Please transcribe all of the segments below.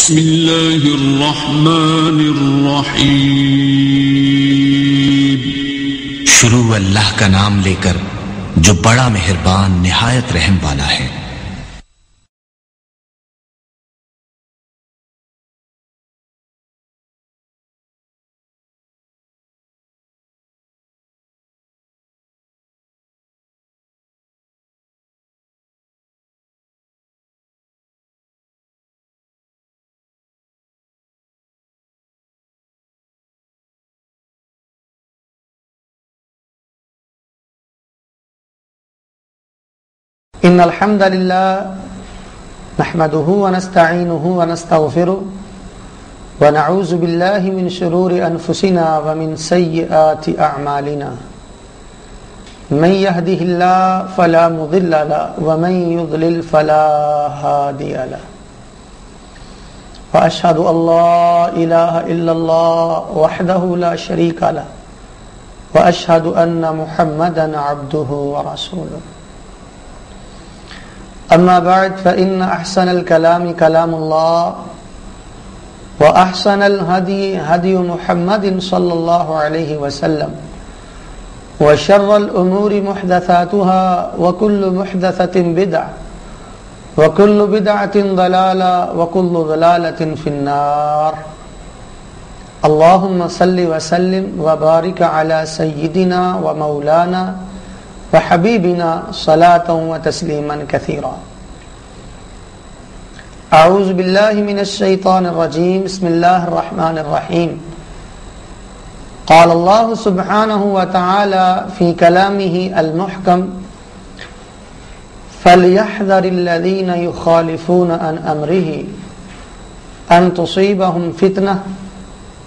بسم اللہ الرحمن الرحیم۔ شروع اللہ کا نام لے کر جو بڑا مہربان نہایت رحم والا ہے۔ ان الحمد لله نحمده ونستعينه ونستغفره ونعوذ بالله من شرور انفسنا ومن سيئات اعمالنا من يهده الله فلا مضل له ومن يضلل فلا هادي له واشهد ان لا اله الا الله وحده لا شريك له واشهد ان محمدا عبده ورسوله اما بعد فان احسن الكلام كلام الله واحسن الهدي هدي محمد صلى الله عليه وسلم وشر الامور محدثاتها وكل محدثة بدعة وكل بدعة ضلالة وكل ضلالة في النار اللهم صل وسلم وبارك على سيدنا ومولانا وحبیبنا صلاة وتسلیما کثیرا۔ اعوذ باللہ من الشیطان الرجیم بسم اللہ الرحمن الرحیم۔ قال اللہ سبحانہ وتعالی فی کلامہ المحکم فلیحذر الذین یخالفون عن امرہ ان تصیبہم فتنہ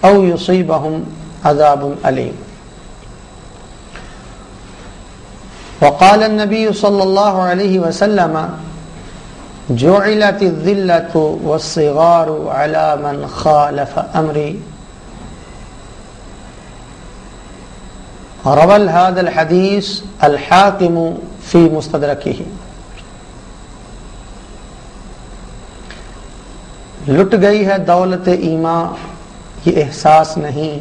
او یصیبہم عذاب علیم۔ وقال النبي صلى الله عليه وسلم جعلت الذلة والصغار على من خالف أمري۔ روى هذا الحديث الحاكم في مستدركه۔ لٹ گئی ہے دولت ایمان یہ احساس نہیں،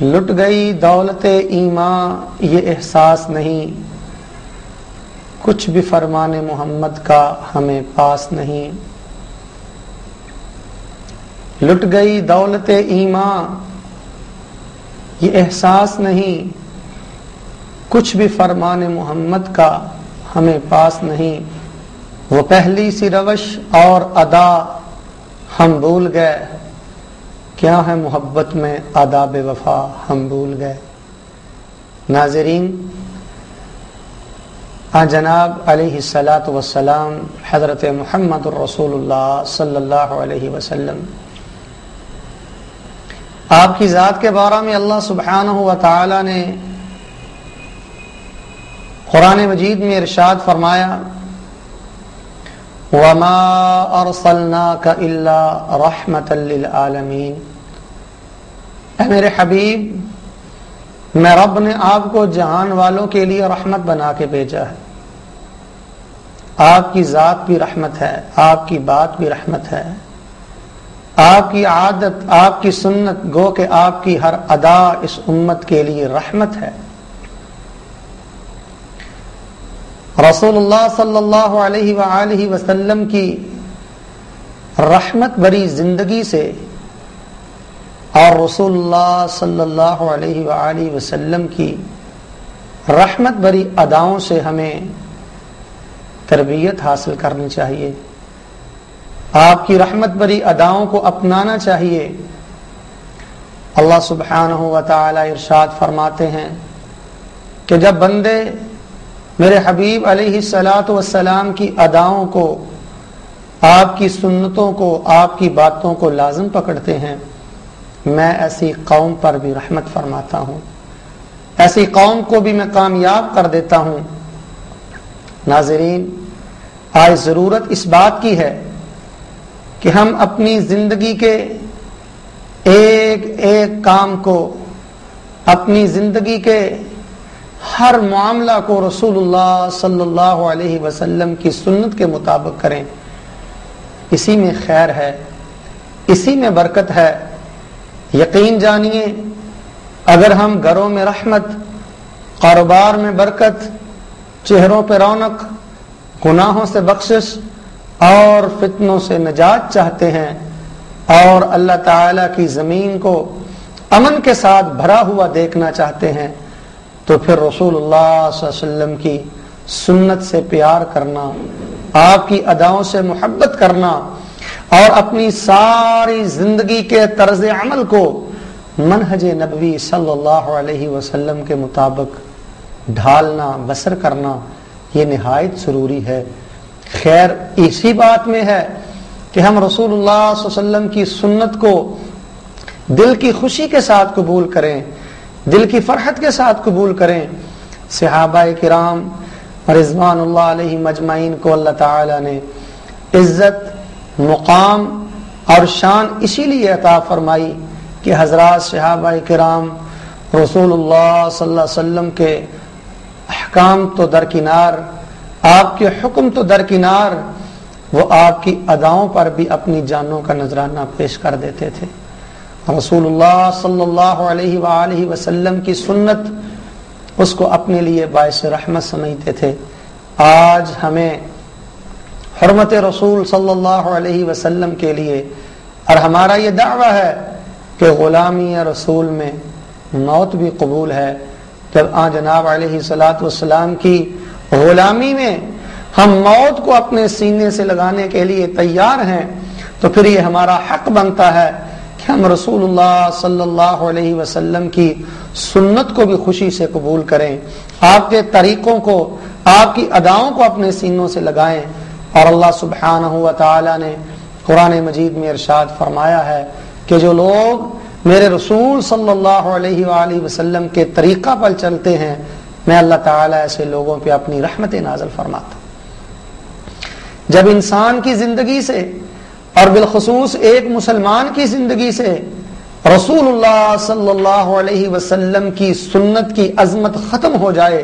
لٹ گئی دولت ایمان یہ احساس نہیں، کچھ بھی فرمان محمد کا ہمیں پاس نہیں۔ لٹ گئی دولت ایمان یہ احساس نہیں، کچھ بھی فرمان محمد کا ہمیں پاس نہیں۔ وہ پہلی سی روش اور ادا ہم بھول گئے، کیا ہے محبت میں آداب وفا ہم بھول گئے۔ ناظرین، جناب علیہ الصلاۃ والسلام حضرت محمد الرسول اللہ صلی اللہ علیہ وسلم، آپ کی ذات کے بارے میں اللہ سبحانہ و تعالی نے قرآن مجید میں ارشاد فرمایا وَمَا أَرْسَلْنَاكَ إِلَّا رَحْمَةً لِّلْعَالَمِينَ۔ اے میرے حبیب، میں رب نے آپ کو جہان والوں کے لیے رحمت بنا کے بھیجا ہے۔ آپ کی ذات بھی رحمت ہے، آپ کی بات بھی رحمت ہے، آپ کی عادت، آپ کی سنت، گو کہ آپ کی ہر ادا اس امت کے لیے رحمت ہے۔ رسول اللہ صلی اللہ علیہ وآلہ وسلم کی رحمت بری زندگی سے اور رسول اللہ صلی اللہ علیہ وآلہ وسلم کی رحمت بری اداؤں سے ہمیں تربیت حاصل کرنی چاہیے، آپ کی رحمت بری اداؤں کو اپنانا چاہیے۔ اللہ سبحانہ و تعالی ارشاد فرماتے ہیں کہ جب بندے میرے حبیب علیہ الصلاۃ والسلام کی اداؤں کو، آپ کی سنتوں کو، آپ کی باتوں کو لازم پکڑتے ہیں، میں ایسی قوم پر بھی رحمت فرماتا ہوں، ایسی قوم کو بھی میں کامیاب کر دیتا ہوں۔ ناظرین، آج ضرورت اس بات کی ہے کہ ہم اپنی زندگی کے ایک ایک کام کو، اپنی زندگی کے ہر معاملہ کو رسول اللہ صلی اللہ علیہ وسلم کی سنت کے مطابق کریں۔ اسی میں خیر ہے، اسی میں برکت ہے۔ یقین جانیے اگر ہم گھروں میں رحمت، کاروبار میں برکت، چہروں پہ رونق، گناہوں سے بخشش اور فتنوں سے نجات چاہتے ہیں اور اللہ تعالی کی زمین کو امن کے ساتھ بھرا ہوا دیکھنا چاہتے ہیں، تو پھر رسول اللہ صلی اللہ علیہ وسلم کی سنت سے پیار کرنا، آپ کی اداؤں سے محبت کرنا اور اپنی ساری زندگی کے طرز عمل کو منہج نبوی صلی اللہ علیہ وسلم کے مطابق ڈھالنا، بسر کرنا، یہ نہایت ضروری ہے۔ خیر اسی بات میں ہے کہ ہم رسول اللہ صلی اللہ علیہ وسلم کی سنت کو دل کی خوشی کے ساتھ قبول کریں، دل کی فرحت کے ساتھ قبول کریں۔ صحابہ کرام رضوان اللہ علیہ مجمعین کو اللہ تعالی نے عزت، مقام اور شان اسی لیے عطا فرمائی کہ حضرات صحابہ کرام رسول اللہ صلی اللہ علیہ وسلم کے احکام تو درکنار، آپ کے حکم تو درکنار، وہ آپ کی اداؤں پر بھی اپنی جانوں کا نذرانہ پیش کر دیتے تھے۔ رسول اللہ صلی اللہ علیہ وآلہ وسلم کی سنت اس کو اپنے لیے باعث رحمت سمجھتے تھے۔ آج ہمیں حرمت رسول صلی اللہ علیہ وسلم کے لیے اور ہمارا یہ دعویٰ ہے کہ غلامی رسول میں موت بھی قبول ہے۔ جب جناب علیہ الصلوۃ والسلام کی غلامی میں ہم موت کو اپنے سینے سے لگانے کے لیے تیار ہیں تو پھر یہ ہمارا حق بنتا ہے کہ ہم رسول اللہ صلی اللہ علیہ وسلم کی سنت کو بھی خوشی سے قبول کریں، آپ کے طریقوں کو، آپ کی اداؤں کو اپنے سینوں سے لگائیں۔ اور اللہ سبحانہ و تعالی نے قرآن مجید میں ارشاد فرمایا ہے کہ جو لوگ میرے رسول صلی اللہ علیہ وآلہ وسلم کے طریقہ پر چلتے ہیں، میں اللہ تعالی ایسے لوگوں پہ اپنی رحمت نازل فرماتا ہوں۔ جب انسان کی زندگی سے اور بالخصوص ایک مسلمان کی زندگی سے رسول اللہ صلی اللہ علیہ وسلم کی سنت کی عظمت ختم ہو جائے،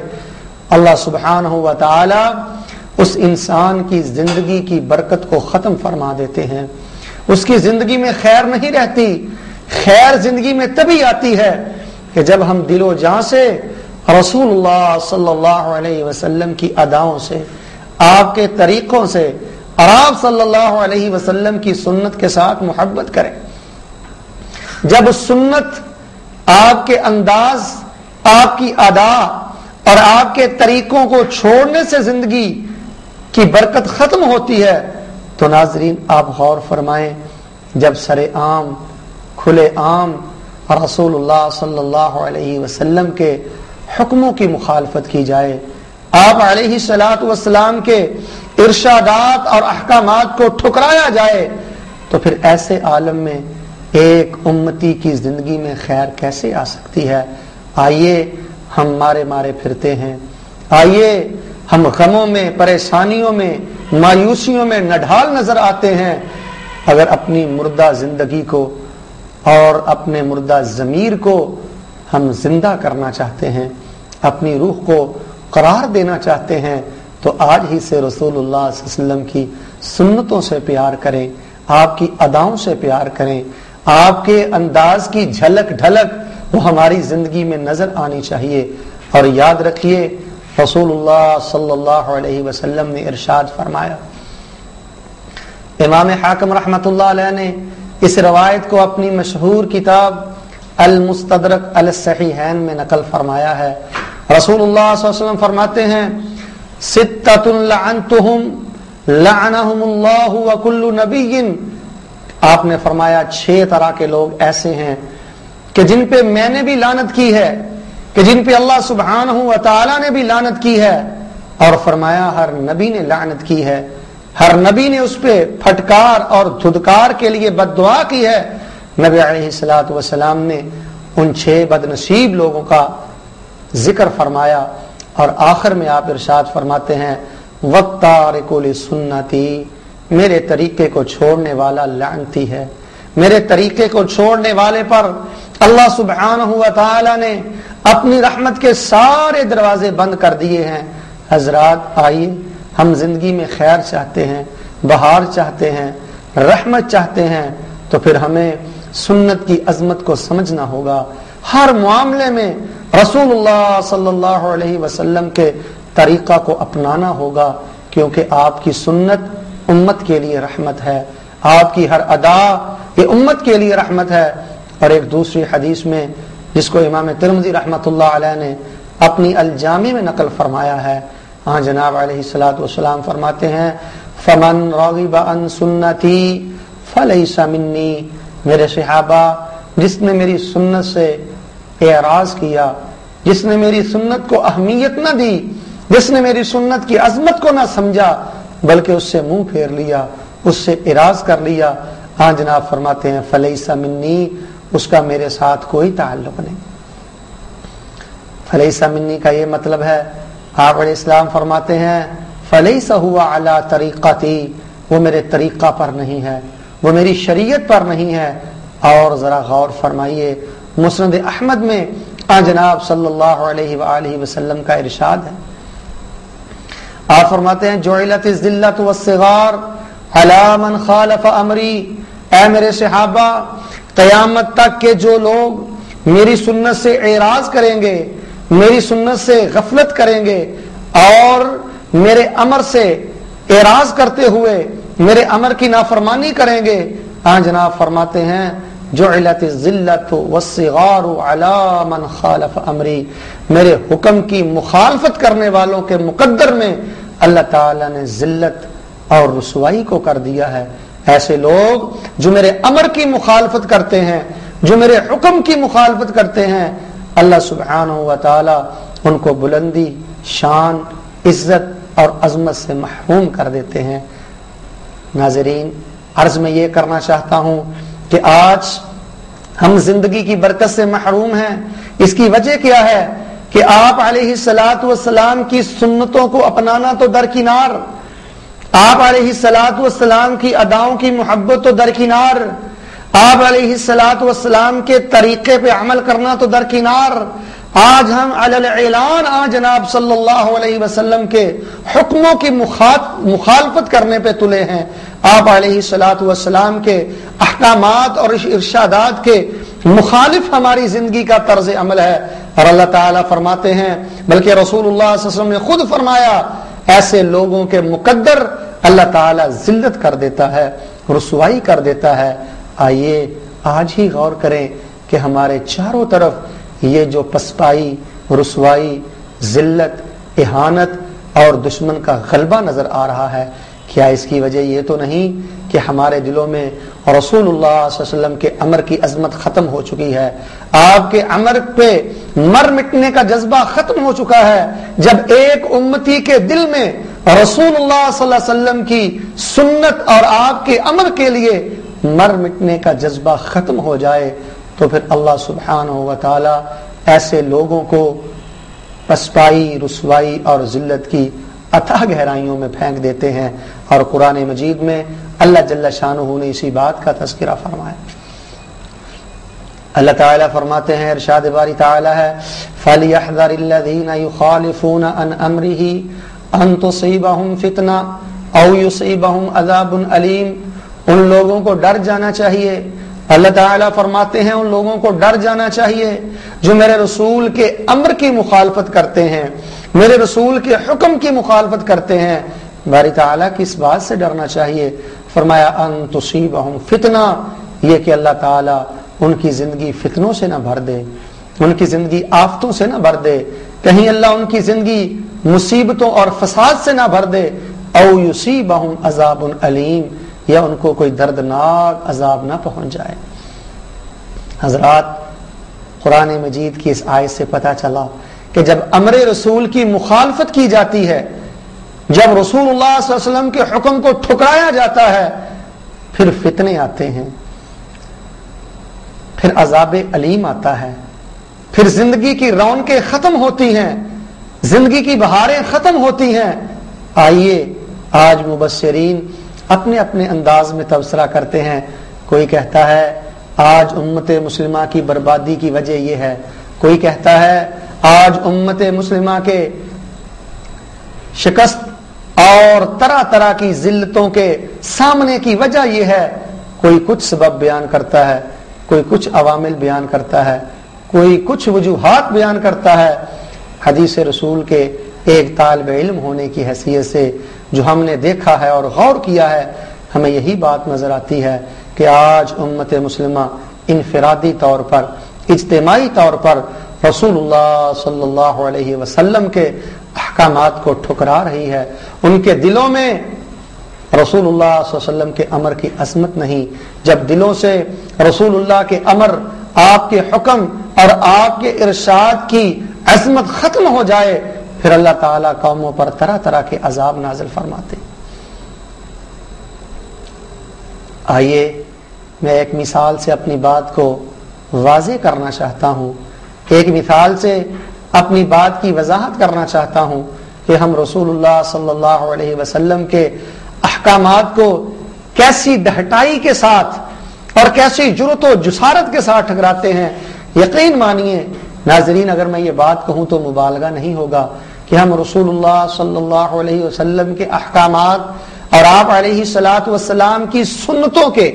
اللہ سبحانہ و تعالی اس انسان کی زندگی کی برکت کو ختم فرما دیتے ہیں، اس کی زندگی میں خیر نہیں رہتی۔ خیر زندگی میں تبھی آتی ہے کہ جب ہم دل و جان سے رسول اللہ صلی اللہ علیہ وسلم کی اداؤں سے، آپ کے طریقوں سے اور آپ صلی اللہ علیہ وسلم کی سنت کے ساتھ محبت کریں۔ جب سنت، آپ کے انداز، آپ کی ادا اور آپ کے طریقوں کو چھوڑنے سے زندگی کی برکت ختم ہوتی ہے تو ناظرین آپ غور فرمائیں، جب سر عام، کھلے عام رسول اللہ صلی اللہ علیہ وسلم کے حکموں کی مخالفت کی جائے، آپ علیہ الصلوۃ والسلام کے ارشادات اور احکامات کو ٹھکرایا جائے، تو پھر ایسے عالم میں ایک امتی کی زندگی میں خیر کیسے آ سکتی ہے؟ آئیے ہم مارے مارے پھرتے ہیں، آئیے ہم غموں میں، پریشانیوں میں، مایوسیوں میں نڈھال نظر آتے ہیں۔ اگر اپنی مردہ زندگی کو اور اپنے مردہ ضمیر کو ہم زندہ کرنا چاہتے ہیں، اپنی روح کو قرار دینا چاہتے ہیں، تو آج ہی سے رسول اللہ صلی اللہ علیہ وسلم کی سنتوں سے پیار کریں، آپ کی اداؤں سے پیار کریں، آپ کے انداز کی جھلک ڈھلک وہ ہماری زندگی میں نظر آنی چاہیے۔ اور یاد رکھیے رسول اللہ صلی اللہ علیہ وسلم نے ارشاد فرمایا، امام حاکم رحمۃ اللہ علیہ نے اس روایت کو اپنی مشہور کتاب المستدرک علی الصحیحین میں نقل فرمایا ہے۔ رسول اللہ صلی اللہ علیہ وسلم فرماتے ہیں، ستۃ لعنتہم لعنہم اللہ وکل نبی، آپ نے فرمایا 6 طرح کے لوگ ایسے ہیں کہ جن پہ میں نے بھی لعنت کی ہے، کہ جن پہ اللہ سبحانہ و تعالی نے بھی لعنت کی ہے، اور فرمایا ہر نبی نے لعنت کی ہے، ہر نبی نے اس پہ پھٹکار اور دھدکار کے لیے بد دعا کی ہے۔ نبی علیہ الصلوۃ والسلام نے ان 6 بدنصیب لوگوں کا ذکر فرمایا اور آخر میں آپ ارشاد فرماتے ہیں، وَالتَّارِكُ لِسُنَّتِي، میرے طریقے کو چھوڑنے والا لعنتی ہے، میرے طریقے کو چھوڑنے والے پر اللہ سبحانہ و تعالی نے اپنی رحمت کے سارے دروازے بند کر دیے ہیں۔ حضرات آئیے ہم زندگی میں خیر چاہتے ہیں، بہار چاہتے ہیں، رحمت چاہتے ہیں تو پھر ہمیں سنت کی عظمت کو سمجھنا ہوگا. ہر معاملے میں رسول اللہ صلی اللہ علیہ وسلم کے طریقہ کو اپنانا ہوگا، کیونکہ آپ کی سنت امت کے لیے رحمت ہے، آپ کی ہر ادا یہ امت کے لیے رحمت ہے. اور ایک دوسری حدیث میں جس کو امام ترمذی رحمت اللہ علیہ نے اپنی الجامع میں نقل فرمایا ہے، ہاں جناب علیہ الصلوۃ والسلام فرماتے ہیں فمن رغب عن سنتی فلیس منی، میرے صحابہ جس نے میری سنت سے اعراض کیا، جس نے میری سنت کو اہمیت نہ دی، جس نے میری سنت کی عظمت کو نہ سمجھا بلکہ اس سے منہ پھیر لیا، اس سے اعراض کر لیا، ہاں جناب فرماتے ہیں فلیس منی، اس کا میرے ساتھ کوئی تعلق نہیں. فلیس منی کا یہ مطلب ہے، آپ علیہ السلام فرماتے ہیں فلیس ہوا علی طریقتی، وہ میرے طریقہ پر نہیں ہے، وہ میری شریعت پر نہیں ہے. اور ذرا غور فرمائیے مسند احمد میں جناب صلی اللہ علیہ وآلہ وسلم کا ارشاد ہے، آپ فرماتے ہیں جعلت الذلۃ والصغار علی من خالف امری، اے میرے صحابہ قیامت تک کے جو لوگ میری سنت سے اعراض کریں گے، میری سنت سے غفلت کریں گے اور میرے امر سے اعراض کرتے ہوئے میرے امر کی نافرمانی کریں گے، ہاں جناب فرماتے ہیں جعلت الذلۃ والصغار علی من خالف امری، میرے حکم کی مخالفت کرنے والوں کے مقدر میں اللہ تعالی نے ذلت اور رسوائی کو کر دیا ہے. ایسے لوگ جو میرے امر کی مخالفت کرتے ہیں، جو میرے حکم کی مخالفت کرتے ہیں، اللہ سبحانہ و تعالی ان کو بلندی، شان، عزت اور عظمت سے محروم کر دیتے ہیں. ناظرین، عرض میں یہ کرنا چاہتا ہوں کہ آج ہم زندگی کی برکت سے محروم ہیں. اس کی وجہ کیا ہے کہ آپ علیہ الصلاۃ والسلام کی سنتوں کو اپنانا تو درکنار، آپ علیہ الصلاۃ والسلام کی اداؤں کی محبت تو درکنار، آپ علیہ الصلاۃ والسلام کے طریقے پہ عمل کرنا تو درکنار، آج ہم علی الاعلان جناب صلی اللہ علیہ وسلم کے حکموں کی مخالفت کرنے پہ تلے ہیں. آپ علیہ الصلاۃ والسلام کے احکامات اور ارشادات کے مخالف ہماری زندگی کا طرز عمل ہے. اور اللہ تعالیٰ فرماتے ہیں، بلکہ رسول اللہ صلی اللہ علیہ وسلم نے خود فرمایا، ایسے لوگوں کے مقدر اللہ تعالیٰ ذلت کر دیتا ہے، رسوائی کر دیتا ہے. آئیے آج ہی غور کریں کہ ہمارے چاروں طرف یہ جو پسپائی، رسوائی، ذلت، اہانت اور دشمن کا غلبہ نظر آ رہا ہے، کیا اس کی وجہ یہ تو نہیں کہ ہمارے دلوں میں رسول اللہ صلی اللہ علیہ وسلم کے امر کی عظمت ختم ہو چکی ہے، آپ کے امر پہ مر مٹنے کا جذبہ ختم ہو چکا ہے. جب ایک امتی کے دل میں رسول اللہ صلی اللہ علیہ وسلم کی سنت اور آپ کے امر کے لیے مر مٹنے کا جذبہ ختم ہو جائے تو پھر اللہ سبحانہ و تعالی ایسے لوگوں کو پسپائی، رسوائی اور ذلت کی اتھاہ گہرائیوں میں پھینک دیتے ہیں. اور قرآن مجید میں اللہ جل شانہ نے اسی بات کا تذکرہ فرمایا. اللہ تعالیٰ فرماتے ہیں، ارشاد باری تعالیٰ ہے فَلْيَحْذَرِ الَّذِينَ يُخَالِفُونَ عَنْ أَمْرِهِ أَن تُصِيبَهُمْ فِتْنَةٌ أَوْ يُصِيبَهُمْ عَذَابٌ أَلِيمٌ. ان لوگوں کو ڈر جانا چاہیے، اللہ تعالیٰ فرماتے ہیں ان لوگوں کو ڈر جانا چاہیے جو میرے رسول کے امر کی مخالفت کرتے ہیں، میرے رسول کے حکم کی مخالفت کرتے ہیں. باری تعالیٰ کی اس بات سے ڈرنا چاہیے. فرمایا ان تصیبہم فتنہ، یہ کہ اللہ تعالیٰ ان کی زندگی فتنوں سے نہ بھر دے، ان کی زندگی آفتوں سے نہ بھر دے، کہیں اللہ ان کی زندگی مصیبتوں اور فساد سے نہ بھر دے. او یصیبہم عذاب علیم، یا ان کو کوئی دردناک عذاب نہ پہنچ جائے. حضرات، قرآن مجید کی اس آیت سے پتہ چلا کہ جب امر رسول کی مخالفت کی جاتی ہے، جب رسول اللہ صلی اللہ علیہ وسلم کے حکم کو ٹھکرایا جاتا ہے، پھر فتنے آتے ہیں، پھر عذاب علیم آتا ہے، پھر زندگی کی رونقیں ختم ہوتی ہیں، زندگی کی بہاریں ختم ہوتی ہیں. آئیے آج مبشرین اپنے اپنے انداز میں تبصرہ کرتے ہیں. کوئی کہتا ہے آج امت مسلمہ کی بربادی کی وجہ یہ ہے، کوئی کہتا ہے آج امت مسلمہ کے شکست اور طرح طرح کی ذلتوں کے سامنے کی وجہ یہ ہے، کوئی کچھ سبب بیان کرتا ہے، کوئی کچھ عوامل بیان کرتا ہے، کوئی کچھ وجوہات بیان کرتا ہے۔ حدیث رسول کے ایک طالب علم ہونے کی حیثیت سے جو ہم نے دیکھا ہے اور غور کیا ہے، ہمیں یہی بات نظر آتی ہے کہ آج امت مسلمہ انفرادی طور پر، اجتماعی طور پر رسول اللہ صلی اللہ علیہ وسلم کے احکامات کو ٹھکرا رہی ہے۔ ان کے دلوں میں رسول اللہ صلی اللہ علیہ وسلم کے امر کی عظمت نہیں۔ جب دلوں سے رسول اللہ کے امر، آپ کے حکم اور آپ کے ارشاد کی عظمت ختم ہو جائے، پھر اللہ تعالیٰ قوموں پر طرح طرح کے عذاب نازل فرماتے۔ آئیے میں ایک مثال سے اپنی بات کو واضح کرنا چاہتا ہوں، ایک مثال سے اپنی بات کی وضاحت کرنا چاہتا ہوں کہ ہم رسول اللہ صلی اللہ علیہ وسلم کے احکامات کو کیسی ڈھٹائی کے ساتھ اور کیسی جرأت و جسارت کے ساتھ ٹھکراتے ہیں۔ یقین مانیے ناظرین، اگر میں یہ بات کہوں تو مبالغہ نہیں ہوگا کہ ہم رسول اللہ صلی اللہ علیہ وسلم کے احکامات اور آپ علیہ الصلوۃ والسلام کی سنتوں کے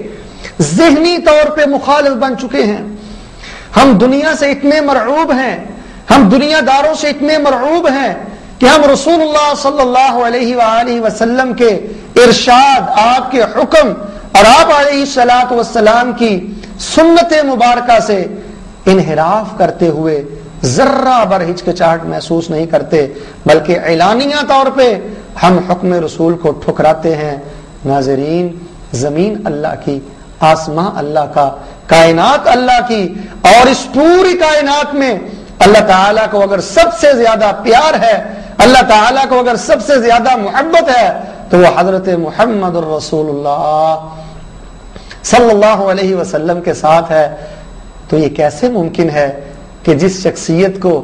ذہنی طور پہ مخالف بن چکے ہیں۔ ہم دنیا سے اتنے مرعوب ہیں، ہم دنیا داروں سے اتنے مرعوب ہیں کہ ہم رسول اللہ صلی اللہ علیہ وآلہ وسلم کے ارشاد، آپ کے حکم اور آپ علیہ الصلوۃ والسلام کی سنت مبارکہ سے انحراف کرتے ہوئے ذرہ بر ہچکچاہٹ محسوس نہیں کرتے، بلکہ اعلانیہ طور پہ ہم حکم رسول کو ٹھکراتے ہیں۔ ناظرین، زمین اللہ کی، آسمان اللہ کا، کائنات اللہ کی، اور اس پوری کائنات میں اللہ تعالیٰ کو اگر سب سے زیادہ پیار ہے، اللہ تعالیٰ کو اگر سب سے زیادہ محبت ہے، تو وہ حضرت محمد الرسول اللہ صلی اللہ علیہ وسلم کے ساتھ ہے۔ تو یہ کیسے ممکن ہے کہ جس شخصیت کو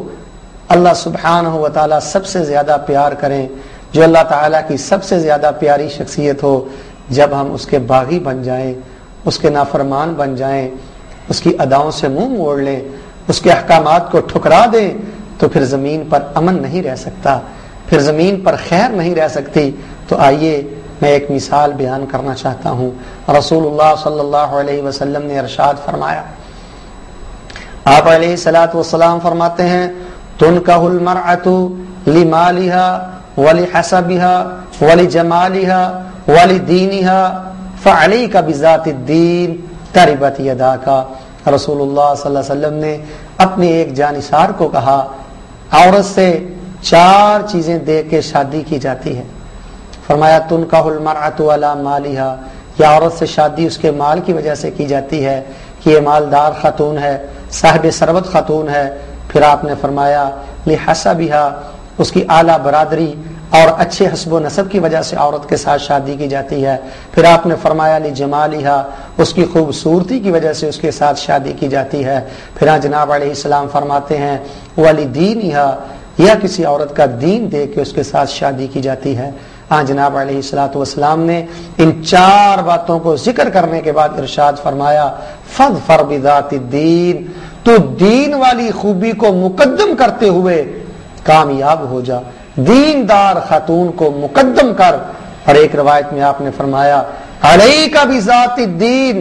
اللہ سبحانہ و تعالیٰ سب سے زیادہ پیار کریں، جو اللہ تعالیٰ کی سب سے زیادہ پیاری شخصیت ہو، جب ہم اس کے باغی بن جائیں، اس کے نافرمان بن جائیں، اس کی اداؤں سے منہ موڑ لیں، اس کے احکامات کو ٹھکرا دیں، تو پھر زمین پر امن نہیں رہ سکتا، پھر زمین پر خیر نہیں رہ سکتی۔ تو آئیے میں ایک مثال بیان کرنا چاہتا ہوں۔ رسول اللہ صلی اللہ علیہ وسلم نے ارشاد فرمایا، آپ علیہ الصلوۃ والسلام فرماتے ہیں، تنکح المرأۃ لمالها ولحسبها ولجمالها ولدینها فعلیک بذات الدین تربت یداک۔ رسول اللہ صلی اللہ علیہ وسلم نے اپنے ایک جانثار کو کہا، عورت سے 4 چیزیں دے کے شادی کی جاتی ہے۔ فرمایا تنکح المرأۃ علی مالها، یا عورت سے شادی اس کے مال کی وجہ سے کی جاتی ہے کہ یہ مالدار خاتون ہے، صاحب ثروت خاتون ہے۔ پھر آپ نے فرمایا لحسبها، اس کی اعلیٰ برادری اور اچھے حسب و نسب کی وجہ سے عورت کے ساتھ شادی کی جاتی ہے۔ پھر آپ نے فرمایا لجمالها، اس کی خوبصورتی کی وجہ سے اس کے ساتھ شادی کی جاتی ہے۔ پھر جناب علیہ السلام فرماتے ہیں ولدینها، یا کسی عورت کا دین دے کے اس کے ساتھ شادی کی جاتی ہے۔ جناب علیہ الصلوۃ والسلام نے ان 4 باتوں کو ذکر کرنے کے بعد ارشاد فرمایا فاظفر بذات الدین، تو دین والی خوبی کو مقدم کرتے ہوئے کامیاب ہو جا، دیندار خاتون کو مقدم کر۔ اور ایک روایت میں آپ نے فرمایا علیک بذات الدین،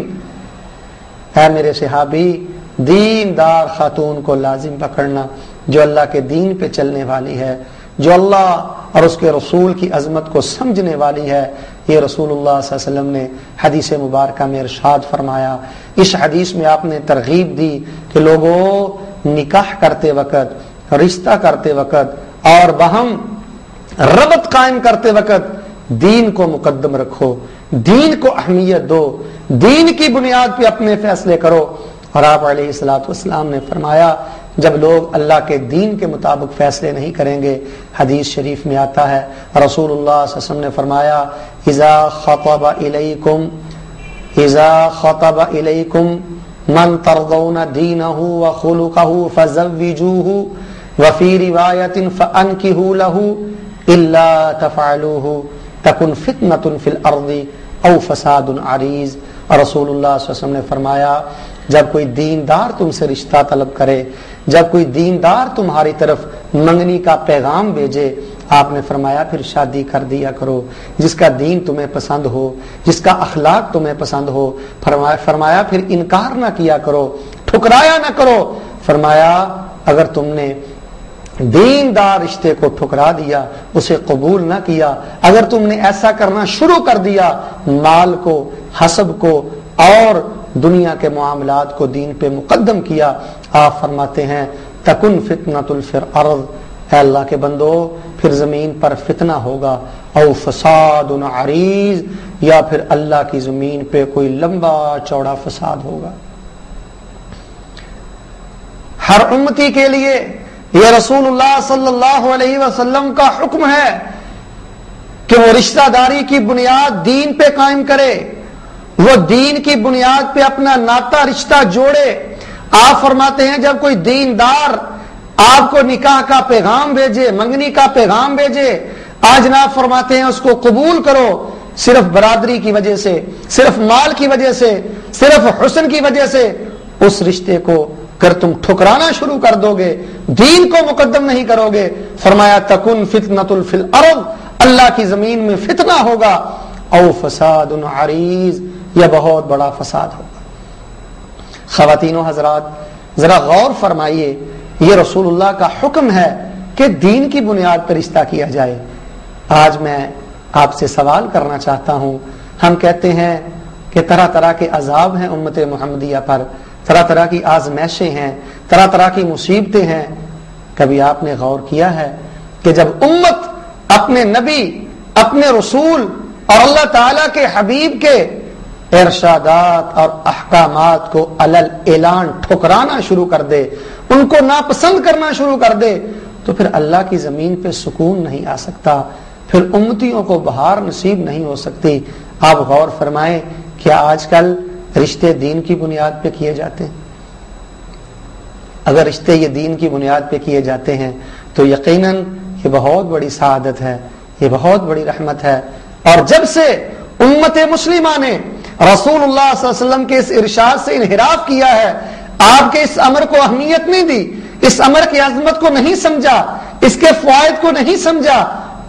اے میرے صحابی دیندار خاتون کو لازم پکڑنا، جو اللہ کے دین پہ چلنے والی ہے، جو اللہ اور اس کے رسول کی عظمت کو سمجھنے والی ہے۔ یہ رسول اللہ صلی اللہ علیہ وسلم نے حدیث مبارکہ میں ارشاد فرمایا۔ اس حدیث میں آپ نے ترغیب دی کہ لوگوں، نکاح کرتے وقت، رشتہ کرتے وقت اور باہم ربط قائم کرتے وقت دین کو مقدم رکھو، دین کو اہمیت دو، دین کی بنیاد پہ اپنے فیصلے کرو۔ اور آپ علیہ الصلوۃ والسلام نے فرمایا جب لوگ اللہ کے دین کے مطابق فیصلے نہیں کریں گے، حدیث شریف میں آتا ہے رسول اللہ صلی اللہ علیہ وسلم نے فرمایا اذا خطب الیکم من ترضون دینہ وخلقہ فزوجوہ وفی روایت فانکحوا لہ الا تفعلوہ تکن فتنۃ فی الارض او فساد عریض۔ اور رسول اللہ صلی اللہ علیہ وسلم نے فرمایا جب کوئی دیندار تم سے رشتہ طلب کرے، جب کوئی دیندار تمہاری طرف منگنی کا پیغام بھیجے، آپ نے فرمایا پھر شادی کر دیا کرو جس کا دین تمہیں پسند ہو، جس کا اخلاق تمہیں پسند ہو۔ فرمایا پھر انکار نہ کیا کرو، ٹھکرایا نہ کرو۔ فرمایا اگر تم نے دیندار رشتے کو ٹھکرا دیا، اسے قبول نہ کیا، اگر تم نے ایسا کرنا شروع کر دیا، مال کو، حسب کو اور دنیا کے معاملات کو دین پہ مقدم کیا، آپ فرماتے ہیں تکن فتنۃ فی الارض، اے اللہ کے بندو پھر زمین پر فتنہ ہوگا، او فساد عریض، یا پھر اللہ کی زمین پہ کوئی لمبا چوڑا فساد ہوگا۔ ہر امتی کے لیے یہ رسول اللہ صلی اللہ علیہ وسلم کا حکم ہے کہ وہ رشتہ داری کی بنیاد دین پہ قائم کرے، وہ دین کی بنیاد پہ اپنا ناتا رشتہ جوڑے۔ آپ فرماتے ہیں جب کوئی دیندار آپ کو نکاح کا پیغام بھیجے، منگنی کا پیغام بھیجے، آج جناب فرماتے ہیں اس کو قبول کرو، صرف برادری کی وجہ سے، صرف مال کی وجہ سے، صرف حسن کی وجہ سے اس رشتے کو اگر تم ٹھکرانا شروع کر دو گے، دین کو مقدم نہیں کرو گے، فرمایا تکن فتنۃ فی الارض، اللہ کی زمین میں فتنہ ہوگا، او فساد عریض، یہ بہت بڑا فساد ہوگا۔ خواتین و حضرات ذرا غور فرمائیے، یہ رسول اللہ کا حکم ہے کہ دین کی بنیاد پر رشتہ کیا جائے۔ آج میں آپ سے سوال کرنا چاہتا ہوں، ہم کہتے ہیں کہ طرح طرح کے عذاب ہیں امت محمدیہ پر، طرح طرح کی آزمائشیں ہیں، طرح طرح کی مصیبتیں ہیں۔ کبھی آپ نے غور کیا ہے کہ جب امت اپنے نبی، اپنے رسول اور اللہ تعالی کے حبیب کے ارشادات اور احکامات کو علل اعلان ٹھکرانا شروع کر دے، ان کو ناپسند کرنا شروع کر دے، تو پھر اللہ کی زمین پہ سکون نہیں آ سکتا، پھر امتیوں کو بہار نصیب نہیں ہو سکتی۔ آپ غور فرمائیں، کیا آج کل رشتے دین کی بنیاد پہ کیے جاتے ہیں؟ اگر رشتے یہ دین کی بنیاد پہ کیے جاتے ہیں تو یقیناً یہ بہت بڑی سعادت ہے، یہ بہت بڑی رحمت ہے۔ اور جب سے امت مسلمہ نے رسول اللہ صلی اللہ علیہ وسلم کے اس ارشاد سے انحراف کیا ہے، آپ کے اس امر کو اہمیت نہیں دی، اس امر کی عظمت کو نہیں سمجھا، اس کے فوائد کو نہیں سمجھا،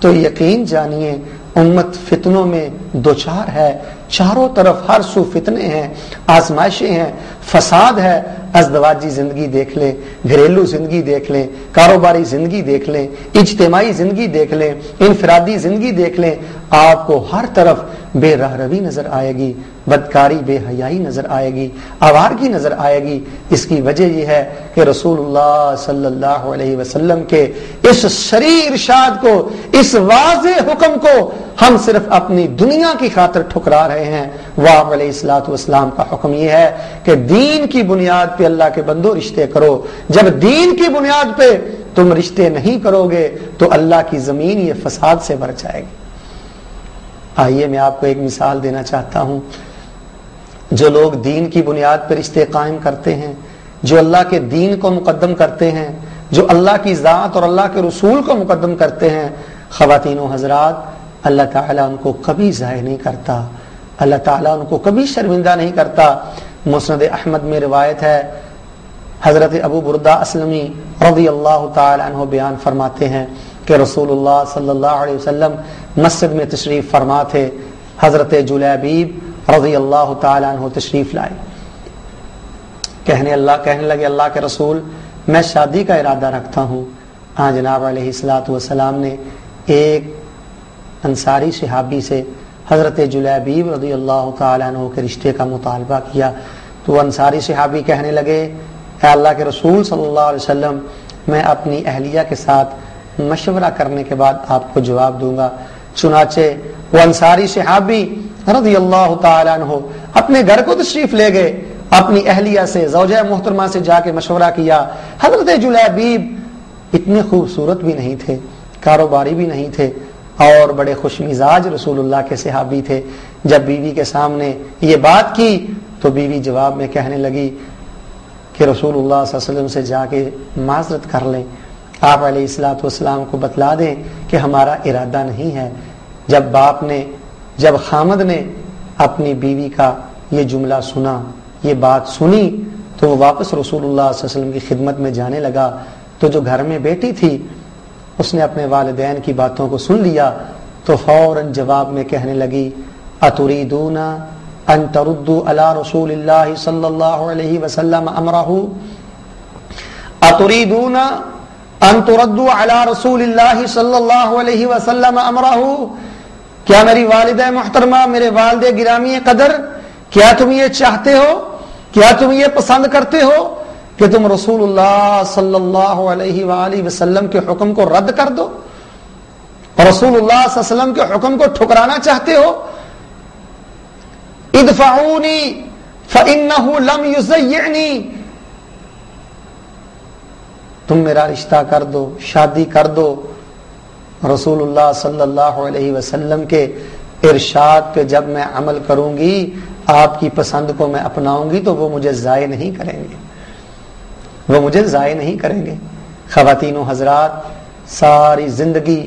تو یقین جانیے امت فتنوں میں دوچار ہے، چاروں طرف ہر سو فتنے ہیں، آزمائشیں ہیں، فساد ہے۔ ازدواجی زندگی دیکھ لیں، گھریلو زندگی دیکھ لیں، کاروباری زندگی دیکھ لیں، اجتماعی زندگی دیکھ لیں، انفرادی زندگی دیکھ لیں، آپ کو ہر طرف بے راہ روی نظر آئے گی، بدکاری، بے حیائی نظر آئے گی، آوارگی نظر آئے گی۔ اس کی وجہ یہ ہے کہ رسول اللہ صلی اللہ علیہ وسلم کے اس شرعی ارشاد کو، اس واضح حکم کو ہم صرف اپنی دنیا کی خاطر ٹھکرا رہے ہیں۔ وہ علیہ الصلوۃ والسلام کا حکم یہ ہے کہ دین کی بنیاد پہ اللہ کے بندو رشتے کرو۔ جب دین کی بنیاد پہ تم رشتے نہیں کرو گے تو اللہ کی زمین یہ فساد سے بھر جائے گی۔ آئیے میں آپ کو ایک مثال دینا چاہتا ہوں۔ جو لوگ دین کی بنیاد پر رشتے قائم کرتے ہیں، جو اللہ کے دین کو مقدم کرتے ہیں، جو اللہ کی ذات اور اللہ کے رسول کو مقدم کرتے ہیں، خواتین و حضرات، اللہ تعالیٰ ان کو کبھی ضائع نہیں کرتا، اللہ تعالیٰ ان کو کبھی شرمندہ نہیں کرتا۔ مسند احمد میں روایت ہے، حضرت ابو بردہ اسلمی رضی اللہ تعالی عنہ بیان فرماتے ہیں کہ رسول اللہ صلی اللہ علیہ وسلم مسجد میں تشریف فرما تھے، حضرت جلیبیب رضی اللہ تعالی عنہ تشریف لائے، کہنے لگے اللہ کے رسول میں شادی کا ارادہ رکھتا ہوں۔ ہاں جناب علیہ الصلوۃ والسلام نے ایک انصاری صحابی سے حضرت جلیبیب رضی اللہ تعالی عنہ کے رشتے کا مطالبہ کیا، تو وہ انصاری صحابی کہنے لگے اے اللہ کے رسول صلی اللہ علیہ وسلم میں اپنی اہلیہ کے ساتھ مشورہ کرنے کے بعد آپ کو جواب دوں گا۔ چنانچہ وہ انصاری صحابی رضی اللہ تعالی عنہ اپنے گھر کو تشریف لے گئے، اپنی اہلیہ سے، زوجہ محترمہ سے جا کے مشورہ کیا۔ حضرت جلیبیب اتنے خوبصورت بھی نہیں تھے، کاروباری بھی نہیں تھے، اور بڑے خوش مزاج رسول اللہ کے صحابی تھے۔ جب بیوی کے سامنے یہ بات کی تو بیوی جواب میں کہنے لگی کہ رسول اللہ صلی اللہ علیہ وسلم سے جا کے معذرت کر لیں، آپ علیہ الصلوۃ والسلام کو بتلا دیں کہ ہمارا ارادہ نہیں ہے۔ جب خامد نے اپنی بیوی کا یہ جملہ سنا، یہ بات سنی، تو وہ واپس رسول اللہ صلی اللہ علیہ وسلم کی خدمت میں جانے لگا، تو جو گھر میں بیٹی تھی اس نے اپنے والدین کی باتوں کو سن لیا تو فوراً جواب میں کہنے لگی اتریدون ان تردوا علی رسول اللہ صلی اللہ علیہ وسلم امرہ اتریدون ان تردوا علی رسول اللہ صلی اللہ علیہ وسلم امرہ، کیا میری والدہ محترمہ، میرے والد گرامی قدر، کیا تم یہ چاہتے ہو، کیا تم یہ پسند کرتے ہو کہ تم رسول اللہ صلی اللہ علیہ وآلہ وسلم کے حکم کو رد کر دو اور رسول اللہ صلی اللہ علیہ وسلم کے حکم کو ٹھکرانا چاہتے ہو؟ ادفعونی فإنہ لم یضیعنی، تم میرا رشتہ کر دو، شادی کر دو، رسول اللہ صلی اللہ علیہ وسلم کے ارشاد پہ جب میں عمل کروں گی، آپ کی پسند کو میں اپناؤں گی تو وہ مجھے ضائع نہیں کریں گے، وہ مجھے ضائع نہیں کریں گے۔ خواتین و حضرات، ساری زندگی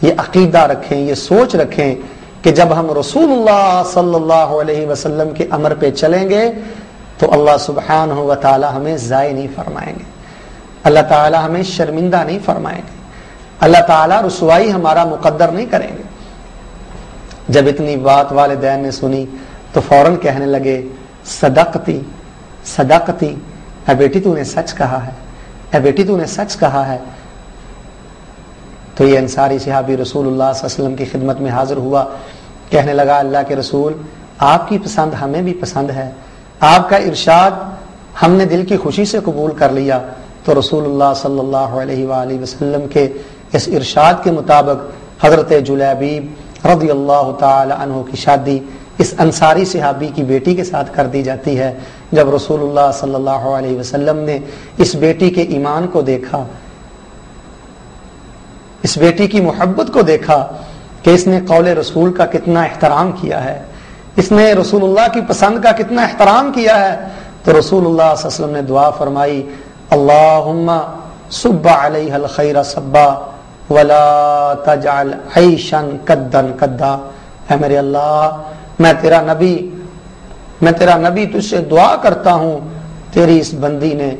یہ عقیدہ رکھیں، یہ سوچ رکھیں کہ جب ہم رسول اللہ صلی اللہ علیہ وسلم کے امر پہ چلیں گے تو اللہ سبحانہ و تعالی ہمیں ضائع نہیں فرمائیں گے، اللہ تعالی ہمیں شرمندہ نہیں فرمائیں گے، اللہ تعالی رسوائی ہمارا مقدر نہیں کریں گے۔ جب اتنی بات والدین نے سنی تو فوراً کہنے لگے صدقتی صدقتی، اے بیٹی تو نے سچ کہا ہے، اے بیٹی تو نے سچ کہا ہے۔ تو یہ انصاری صحابی رسول اللہ صلی اللہ علیہ وسلم کی خدمت میں حاضر ہوا، کہنے لگا اللہ کے رسول، آپ کی پسند ہمیں بھی پسند ہے، آپ کا ارشاد ہم نے دل کی خوشی سے قبول کر لیا۔ تو رسول اللہ صلی اللہ علیہ وآلہ وسلم کے اس ارشاد کے مطابق حضرت جلیبیب رضی اللہ تعالی عنہ کی شادی اس انصاری صحابی کی بیٹی کے ساتھ کر دی جاتی ہے۔ جب رسول اللہ صلی اللہ علیہ وسلم نے اس بیٹی کے ایمان کو دیکھا، اس بیٹی کی محبت کو دیکھا کہ اس نے قول رسول کا کتنا احترام کیا ہے، اس نے رسول اللہ کی پسند کا کتنا احترام کیا ہے، تو رسول اللہ صلی اللہ علیہ وسلم نے دعا فرمائی اللہم صب علیہ الخیر صبا ولا تجعل عیشا کدا کدا، اے میرے اللہ، میں تیرا نبی تجھ سے دعا کرتا ہوں، تیری اس بندی نے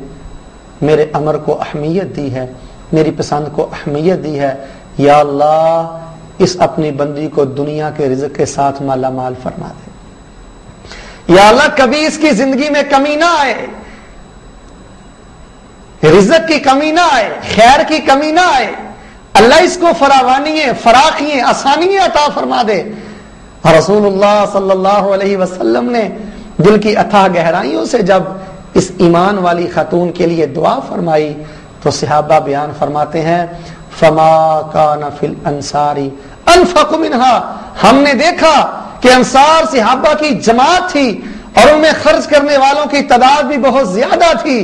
میرے امر کو اہمیت دی ہے، میری پسند کو اہمیت دی ہے، یا اللہ اس اپنی بندی کو دنیا کے رزق کے ساتھ مالا مال فرما دے، یا اللہ کبھی اس کی زندگی میں کمی نہ آئے، رزق کی کمی نہ آئے، خیر کی کمی نہ آئے، اللہ اس کو فراوانیاں فراخیاں آسانیاں عطا فرما دے۔ اور رسول اللہ صلی اللہ علیہ وسلم نے دل کی اتھاہ گہرائیوں سے جب اس ایمان والی خاتون کے لیے دعا فرمائی تو صحابہ بیان فرماتے ہیں فما کان فی الانصار انفق منها، ہم نے دیکھا کہ انصار صحابہ کی جماعت تھی اور ان میں خرچ کرنے والوں کی تعداد بھی بہت زیادہ تھی،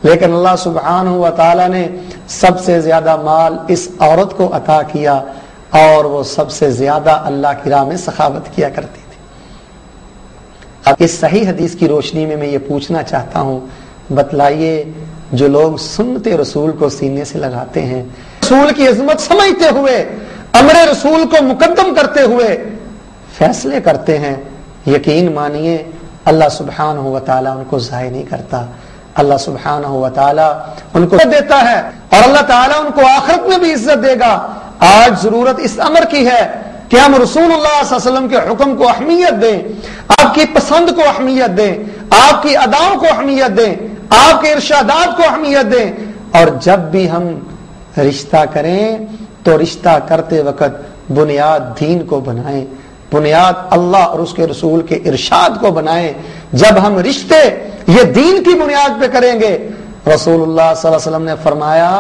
لیکن اللہ سبحانہ و تعالی نے سب سے زیادہ مال اس عورت کو عطا کیا اور وہ سب سے زیادہ اللہ کی راہ میں سخاوت کیا کرتی تھی۔ اب اس صحیح حدیث کی روشنی میں یہ پوچھنا چاہتا ہوں، بتلائیے جو لوگ سنت رسول کو سینے سے لگاتے ہیں، رسول کی عظمت سمجھتے ہوئے، امر رسول کو مقدم کرتے ہوئے فیصلے کرتے ہیں، یقین مانیے اللہ سبحانہ و تعالیٰ ان کو ضائع نہیں کرتا، اللہ سبحانہ و تعالیٰ ان کو دیتا ہے اور اللہ تعالیٰ ان کو آخرت میں بھی عزت دے گا۔ آج ضرورت اس امر کی ہے کہ ہم رسول اللہ صلی اللہ علیہ وسلم کے حکم کو اہمیت دیں، آپ کی پسند کو اہمیت دیں، آپ کی اداؤں کو اہمیت دیں، آپ کے ارشادات کو اہمیت دیں، اور جب بھی ہم رشتہ کریں تو رشتہ کرتے وقت بنیاد دین کو بنائیں، بنیاد اللہ اور اس کے رسول کے ارشاد کو بنائیں۔ جب ہم رشتے یہ دین کی بنیاد پہ کریں گے، رسول اللہ صلی اللہ علیہ وسلم نے فرمایا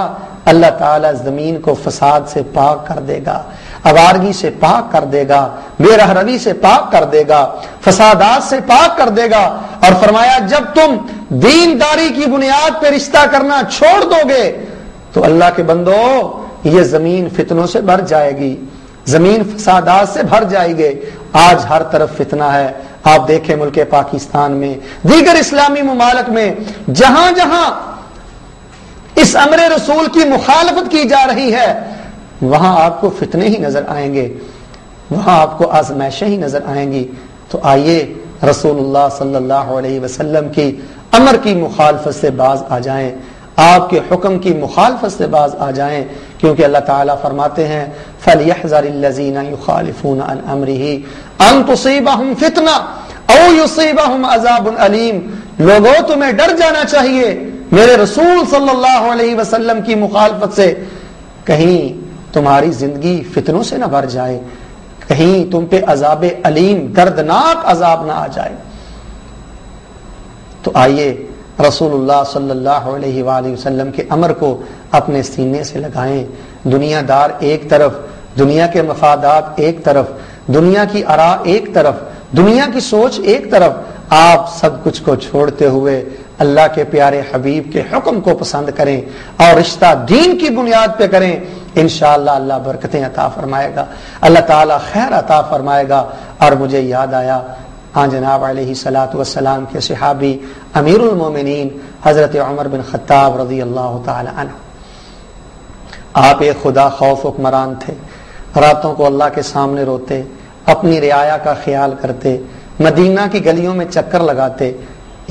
اللہ تعالیٰ زمین کو فساد سے پاک کر دے گا، آوارگی سے پاک کر دے گا، بے رحمی سے پاک کر دے گا، فسادات سے پاک کر دے گا، اور فرمایا جب تم دینداری کی بنیاد پہ رشتہ کرنا چھوڑ دو گے تو اللہ کے بندو یہ زمین فتنوں سے بھر جائے گی، زمین فسادات سے بھر جائے گی۔ آج ہر طرف فتنہ ہے، آپ دیکھیں ملک پاکستان میں، دیگر اسلامی ممالک میں، جہاں جہاں اس امر رسول کی مخالفت کی جا رہی ہے وہاں آپ کو فتنے ہی نظر آئیں گے، وہاں آپ کو آزمائشیں ہی نظر آئیں گی۔ تو آئیے رسول اللہ صلی اللہ علیہ وسلم کی امر کی مخالفت سے باز آ جائیں، آپ کے حکم کی مخالفت سے باز آ جائیں، کیونکہ اللہ تعالیٰ فرماتے ہیں فَلْيَحْذَرِ الَّذِينَ يُخَالِفُونَ عَنْ أَمْرِهِ أَن تُصِيبَهُمْ فِتْنَةٌ أَوْ يُصِيبَهُمْ عَذَابٌ أَلِيمٌ۔ لوگوں تمہیں ڈر جانا چاہیے میرے رسول صلی اللہ علیہ وسلم کی مخالفت سے، کہیں تمہاری زندگی فتنوں سے نہ بھر جائے، کہیں تم پہ عذاب علیم دردناک عذاب نہ آ جائے۔ تو آئیے رسول اللہ صلی اللہ علیہ وآلہ وسلم کے امر کو اپنے سینے سے لگائیں۔ دنیا دار ایک طرف، دنیا کے مفادات ایک طرف، دنیا کی آراء ایک طرف، دنیا کی سوچ ایک طرف، آپ سب کچھ کو چھوڑتے ہوئے اللہ کے پیارے حبیب کے حکم کو پسند کریں اور رشتہ دین کی بنیاد پہ کریں، انشاءاللہ اللہ برکتیں عطا فرمائے گا، اللہ تعالی خیر عطا فرمائے گا۔ اور مجھے یاد آیا جناب علیہ الصلوۃ والسلام کے صحابی امیر المومنین حضرت عمر بن خطاب رضی اللہ تعالی عنہ، آپ ایک خدا خوف حکمران تھے، راتوں کو اللہ کے سامنے روتے، اپنی رعایا کا خیال کرتے، مدینہ کی گلیوں میں چکر لگاتے۔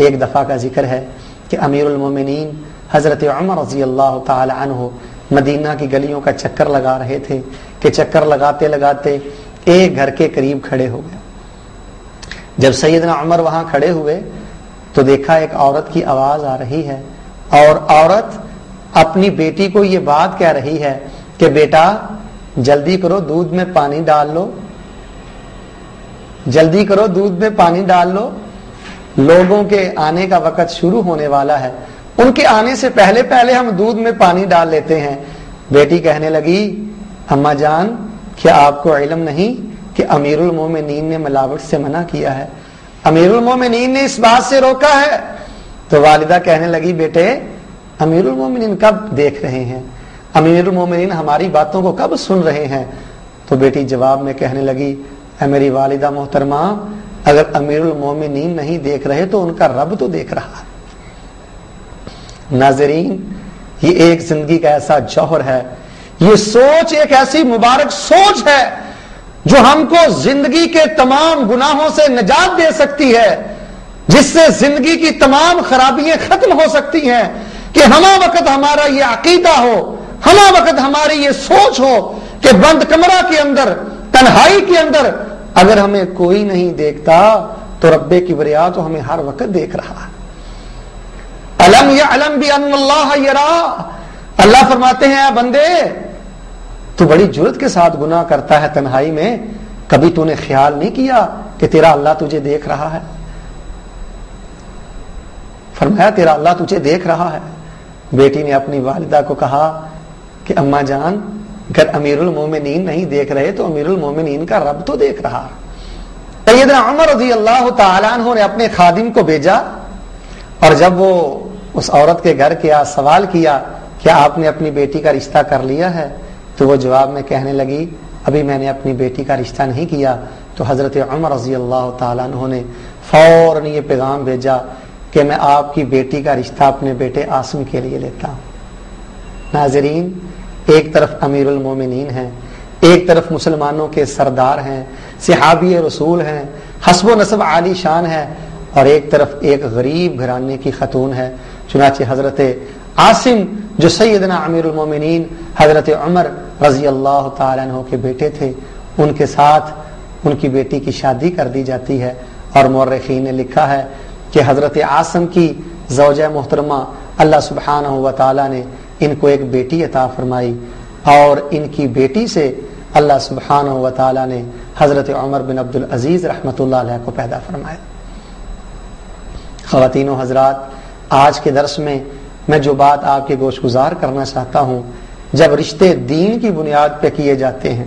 ایک دفعہ کا ذکر ہے کہ امیر المومنین حضرت عمر رضی اللہ تعالی عنہ مدینہ کی گلیوں کا چکر لگا رہے تھے کہ چکر لگاتے لگاتے ایک گھر کے قریب کھڑے ہو گئے۔ جب سیدنا عمر وہاں کھڑے ہوئے تو دیکھا ایک عورت کی آواز آ رہی ہے، اور عورت اپنی بیٹی کو یہ بات کہہ رہی ہے کہ بیٹا جلدی کرو دودھ میں پانی ڈال لو، جلدی کرو دودھ میں پانی ڈال لو، لوگوں کے آنے کا وقت شروع ہونے والا ہے، ان کے آنے سے پہلے پہلے ہم دودھ میں پانی ڈال لیتے ہیں۔ بیٹی کہنے لگی اماں جان کیا آپ کو علم نہیں کہ امیر المومنین نے ملاوٹ سے منع کیا ہے، امیر المومنین نے اس بات سے روکا ہے؟ تو والدہ کہنے لگی بیٹے امیر المومنین کب دیکھ رہے ہیں، امیر المومنین ہماری باتوں کو کب سن رہے ہیں؟ تو بیٹی جواب میں کہنے لگی اے میری والدہ محترمہ، اگر امیر المومنین نہیں دیکھ رہے تو ان کا رب تو دیکھ رہا ہے۔ ناظرین، یہ ایک زندگی کا ایسا جوہر ہے، یہ سوچ ایک ایسی مبارک سوچ ہے جو ہم کو زندگی کے تمام گناہوں سے نجات دے سکتی ہے، جس سے زندگی کی تمام خرابیاں ختم ہو سکتی ہیں، کہ ہمہ وقت ہمارا یہ عقیدہ ہو، ہمہ وقت ہماری یہ سوچ ہو کہ بند کمرہ کے اندر، تنہائی کے اندر اگر ہمیں کوئی نہیں دیکھتا تو رب کبریا تو ہمیں ہر وقت دیکھ رہا ہے۔ الم یعلم بان اللہ یرا، اللہ فرماتے ہیں اے بندے تو بڑی جرت کے ساتھ گناہ کرتا ہے تنہائی میں، کبھی تو نے خیال نہیں کیا کہ تیرا اللہ تجھے دیکھ رہا ہے؟ فرمایا تیرا اللہ تجھے دیکھ رہا ہے۔ بیٹی نے اپنی والدہ کو کہا کہ اماں جان اگر امیر المومنین نہیں دیکھ رہے تو امیر المومنین کا رب تو دیکھ رہا۔ سیدنا عمر رضی اللہ تعالیٰ عنہ نے اپنے خادم کو بھیجا، اور جب وہ اس عورت کے گھر کیا سوال کیا کیا آپ نے اپنی بیٹی کا رشتہ کر لیا ہے، تو وہ جواب میں کہنے لگی ابھی میں نے اپنی بیٹی کا رشتہ نہیں کیا۔ تو حضرت عمر رضی اللہ تعالیٰ عنہ نے فوراً یہ پیغام بھیجا کہ میں آپ کی بیٹی کا رشتہ اپنے بیٹے عاصم کے لیے لیتا ہوں۔ ناظرین، ایک طرف امیر المومنین ہیں، ایک طرف مسلمانوں کے سردار ہیں، صحابی رسول ہیں، حسب و نسب عالی شان ہے، اور ایک طرف ایک غریب گھرانے کی خاتون ہے۔ چنانچہ حضرت عاصم جو سیدنا امیر المومنین حضرت عمر رضی اللہ تعالیٰ عنہ کے بیٹے تھے، ان کے ساتھ ان کی بیٹی کی شادی کر دی جاتی ہے، اور مورخین نے لکھا ہے کہ حضرت عاصم کی زوجہ محترمہ اللہ سبحانہ و تعالیٰ نے ان کو ایک بیٹی عطا فرمائی، اور ان کی بیٹی سے اللہ سبحانہ و تعالیٰ نے حضرت عمر بن عبدالعزیز رحمۃ اللہ علیہ کو پیدا فرمایا۔ خواتین و حضرات، آج کے درس میں میں جو بات آپ کے گوش گزار کرنا چاہتا ہوں، جب رشتے دین کی بنیاد پہ کیے جاتے ہیں،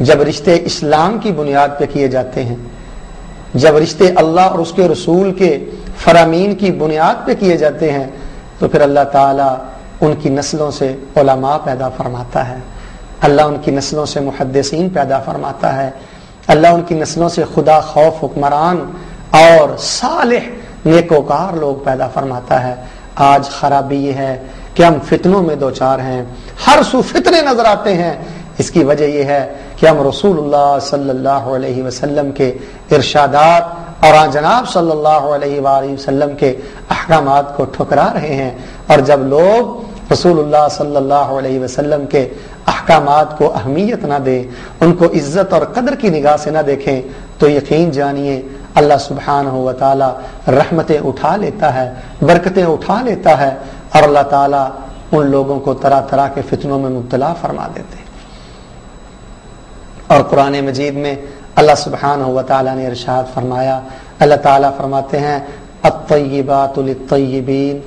جب رشتے اسلام کی بنیاد پہ کیے جاتے ہیں، جب رشتے اللہ اور اس کے رسول کے فرامین کی بنیاد پہ کیے جاتے ہیں، تو پھر اللہ تعالیٰ ان کی نسلوں سے علماء پیدا فرماتا ہے، اللہ ان کی نسلوں سے محدثین پیدا فرماتا ہے، اللہ ان کی نسلوں سے خدا خوف حکمران اور صالح نیکوکار لوگ پیدا فرماتا ہے۔ آج خرابی یہ ہے کہ ہم فتنوں میں دوچار ہیں، ہر سو فتنے نظر آتے ہیں۔ اس کی وجہ یہ ہے کہ کہ ہم رسول اللہ صلی اللہ علیہ وسلم کے ارشادات اور جناب صلی اللہ علیہ وآلہ وسلم کے احکامات کو ٹھکرا رہے ہیں. اور جب لوگ رسول اللہ صلی اللہ علیہ وسلم کے احکامات کو اہمیت نہ دیں، ان کو عزت اور قدر کی نگاہ سے نہ دیکھیں، تو یقین جانیے اللہ سبحانہ و تعالی رحمتیں اٹھا لیتا ہے، برکتیں اٹھا لیتا ہے، اور اللہ تعالی ان لوگوں کو طرح طرح کے فتنوں میں مبتلا فرما دیتے ہیں. اور قرآن مجید میں اللہ سبحانہ و تعالی نے ارشاد فرمایا، اللہ تعالی فرماتے ہیں الطیبات للطیبین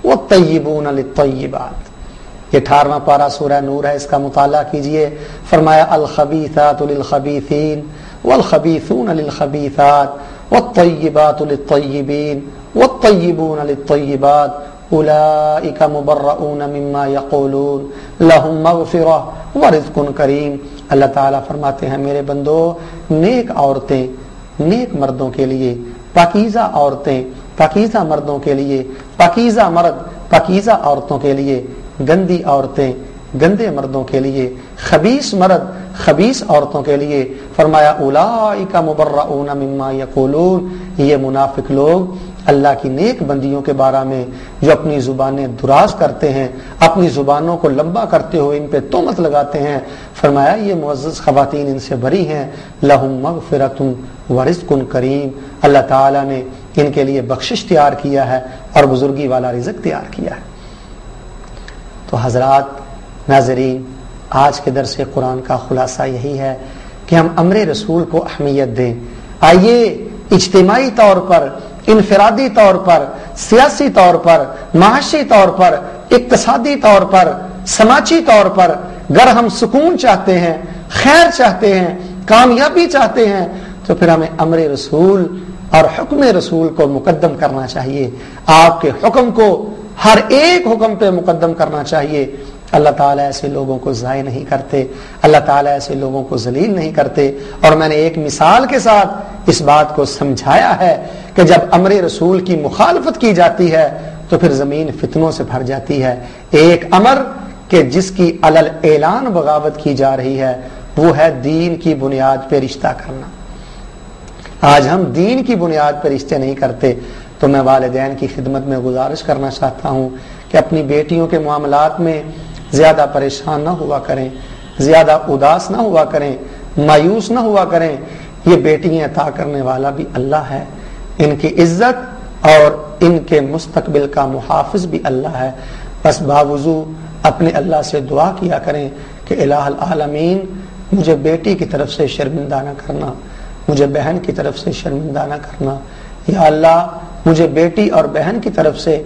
والطیبون للطیبات. یہ 18واں پارہ سورہ نور ہے، اس کا مطالعہ کیجئے. فرمایا الخبیثات للخبیثین والخبیثون للخبیثات والطیبات للطیبین والطیبون للطیبات اولئک مبرؤون مما یقولون لهم مغفرہ ورزق کریم. اللہ تعالیٰ فرماتے ہیں میرے بندو، نیک عورتیں نیک مردوں کے لیے، پاکیزہ عورتیں پاکیزہ مردوں کے لیے، پاکیزہ مرد پاکیزہ عورتوں کے لیے، گندی عورتیں گندے مردوں کے لیے، خبیث مرد خبیث عورتوں کے لیے. فرمایا اولئک مبرؤون مما یقولون، یہ منافق لوگ اللہ کی نیک بندیوں کے بارے میں جو اپنی زبانیں دراز کرتے ہیں، اپنی زبانوں کو لمبا کرتے ہوئے ان پہ تہمت لگاتے ہیں، فرمایا یہ معزز خواتین ان سے بری ہیں. لہم مغفرۃ ورزق کریم، اللہ تعالیٰ نے ان کے لیے بخشش تیار کیا ہے اور بزرگی والا رزق تیار کیا ہے. تو حضرات ناظرین، آج کے درس قرآن کا خلاصہ یہی ہے کہ ہم امر رسول کو اہمیت دیں. آئیے اجتماعی طور پر، انفرادی طور پر، سیاسی طور پر، معاشی طور پر، اقتصادی طور پر، سماجی طور پر، اگر ہم سکون چاہتے ہیں، خیر چاہتے ہیں، کامیابی چاہتے ہیں، تو پھر ہمیں امر رسول اور حکم رسول کو مقدم کرنا چاہیے. آپ کے حکم کو ہر ایک حکم پہ مقدم کرنا چاہیے. اللہ تعالیٰ ایسے لوگوں کو ضائع نہیں کرتے، اللہ تعالیٰ ایسے لوگوں کو ذلیل نہیں کرتے. اور میں نے ایک مثال کے ساتھ اس بات کو سمجھایا ہے کہ جب امر رسول کی مخالفت کی جاتی ہے تو پھر زمین فتنوں سے بھر جاتی ہے. ایک امر کہ جس کی علل اعلان بغاوت کی جا رہی ہے وہ ہے دین کی بنیاد پہ رشتہ کرنا. آج ہم دین کی بنیاد پہ رشتے نہیں کرتے. تو میں والدین کی خدمت میں گزارش کرنا چاہتا ہوں کہ اپنی بیٹیوں کے معاملات میں زیادہ پریشان نہ ہوا کریں، زیادہ اداس نہ ہوا کریں، مایوس نہ ہوا کریں. یہ بیٹیاں عطا کرنے والا بھی اللہ ہے، ان کی عزت اور ان کے مستقبل کا محافظ بھی اللہ ہے. بس باوضو اپنے اللہ سے دعا کیا کریں کہ الہ العالمین مجھے بیٹی کی طرف سے شرمندہ نہ کرنا، مجھے بہن کی طرف سے شرمندہ نہ کرنا. یا اللہ مجھے بیٹی اور بہن کی طرف سے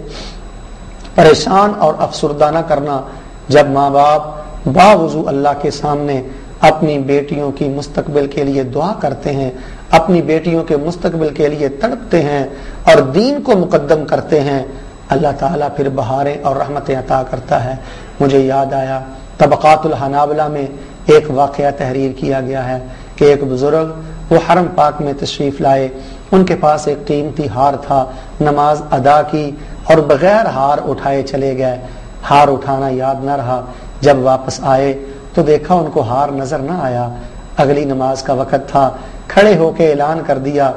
پریشان اور افسردہ نہ کرنا. جب ماں باپ باوضو اللہ کے سامنے اپنی بیٹیوں کی مستقبل کے لیے دعا کرتے ہیں، اپنی بیٹیوں کے مستقبل کے لیے تڑپتے ہیں اور دین کو مقدم کرتے ہیں، اللہ تعالیٰ پھر بہاریں اور رحمتیں عطا کرتا ہے. مجھے یاد آیا طبقات الحنابلہ میں ایک واقعہ تحریر کیا گیا ہے کہ ایک بزرگ وہ حرم پاک میں تشریف لائے، ان کے پاس ایک قیمتی ہار تھا، نماز ادا کی اور بغیر ہار اٹھائے چلے گئے. ہار اٹھانا یاد نہ رہا. جب واپس آئے تو دیکھا ان کو ہار نظر نہ آیا. اگلی نماز کا وقت تھا، کھڑے ہو کے اعلان کر دیا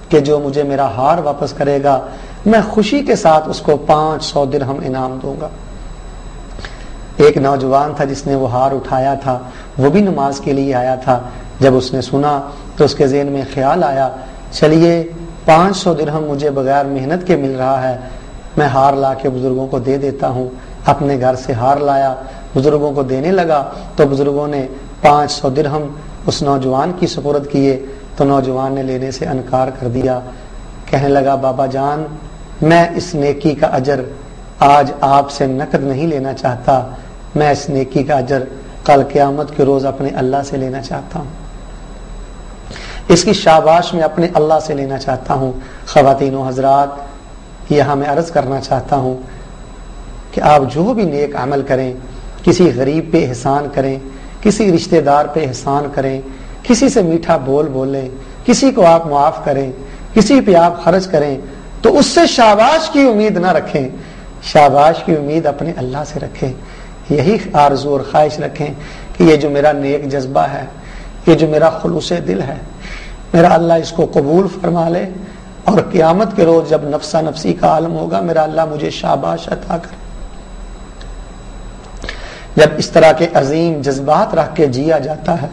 کہ جو مجھے میرا ہار واپس کرے گا میں خوشی کے ساتھ اس کو 500 درہم انعام دوں گا. ایک نوجوان تھا جس نے وہ ہار اٹھایا تھا، وہ بھی نماز کے لیے آیا تھا. جب اس نے سنا تو اس کے ذہن میں خیال آیا چلیے 500 درہم مجھے بغیر محنت کے مل رہا ہے، میں ہار لا کے بزرگوں کو دے دیتا ہوں. اپنے گھر سے ہار لایا، بزرگوں کو دینے لگا تو بزرگوں نے 500 درہم اس نوجوان کی سپرد کیے تو نوجوان نے لینے سے انکار کر دیا. کہنے لگا بابا جان میں اس نیکی کا اجر آج آپ سے نقد نہیں لینا چاہتا، میں اس نیکی کا اجر کل قیامت کے روز اپنے اللہ سے لینا چاہتا ہوں، اس کی شاباش میں اپنے اللہ سے لینا چاہتا ہوں. خواتین و حضرات یہاں میں عرض کرنا چاہتا ہوں کہ آپ جو بھی نیک عمل کریں، کسی غریب پہ احسان کریں، کسی رشتہ دار پہ احسان کریں، کسی سے میٹھا بول بولیں، کسی کو آپ معاف کریں، کسی پہ آپ خرچ کریں تو اس سے شاباش کی امید نہ رکھیں، شاباش کی امید اپنے اللہ سے رکھیں. یہی آرزو اور خواہش رکھیں کہ یہ جو میرا نیک جذبہ ہے، یہ جو میرا خلوص دل ہے میرا اللہ اس کو قبول فرما لے، اور قیامت کے روز جب نفسا نفسی کا عالم ہوگا میرا اللہ مجھے شاباش عطا کر۔ جب اس طرح کے عظیم جذبات رکھ کے جیا جاتا ہے